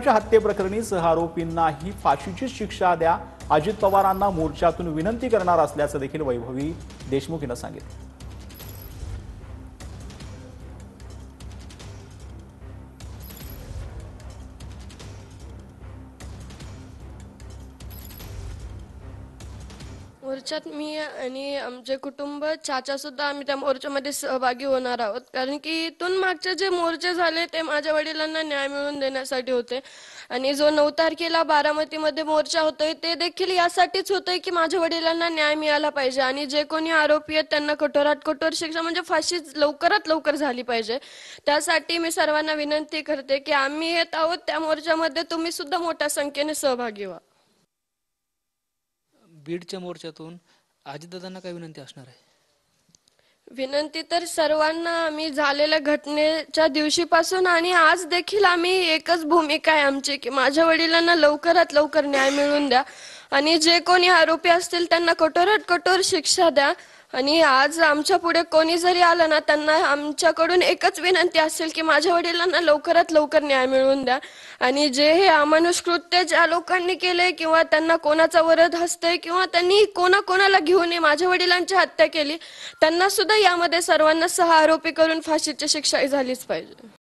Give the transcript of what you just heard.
वडिलांच्या हत्येप्रकरणी सहआरोपींनाही फाशीची शिक्षा द्या, अजित पवारांना मोर्चातून विनंती करणार असल्याचं देखील वैभवी देशमुख यांनी सांगितलं। मोर्चात मी आणि आमचे कुटुंब चाचा सुद्धा आम्ही त्या मोर्चामध्ये सहभागी होणार आहोत, कारण की इथून मागचे जे मोर्चे झाले ते माझ्या वडिलांना न्याय मिळवून देण्यासाठी होते। आणि जो 9 तारखेला बारामतीमध्ये मोर्चा होतोय ते देखील यासाठीच होतोय की माझ्या वडिलांना न्याय मिळाला पाहिजे आणि जे कोणी आरोपी आहेत त्यांना कठोरात कठोर शिक्षा म्हणजे फाशी लवकरात लवकर झाली पाहिजे। त्यासाठी मी सर्वांना विनंती करते की आम्ही येत आहोत त्या मोर्चामध्ये, तुम्ही सुद्धा मोठ्या संख्येने सहभागी व्हा। बीडच्या मोर्चातून अजितदादांना काय विनंती असणार आहे? विनंती तर सर्वांना आम्ही झालेल्या घटनेच्या दिवशीपासून आणि आज देखील आम्ही एकच भूमिका आहे आमची की माझ्या वडिलांना लवकरात लवकर न्याय मिळवून द्या आणि जे कोणी आरोपी असतील त्यांना कठोरात कठोर शिक्षा द्या। आणि आज आमच्या पुढे कोणी जरी आलं ना, त्यांना आमच्याकडून एकच विनंती असेल की माझ्या वडिलांना लवकरात लवकर न्याय मिळवून द्या। आणि जे हे अमानुष कृत्य ज्या लोकांनी केले किंवा त्यांना कोणाचा वरद हस्ते किंवा त्यांनी कोणाला घेऊन माझ्या वडिलांची हत्या केली, त्यांना सुद्धा यामध्ये सर्वांना 6 आरोपी करून फाशीची शिक्षा झालीच पाहिजे।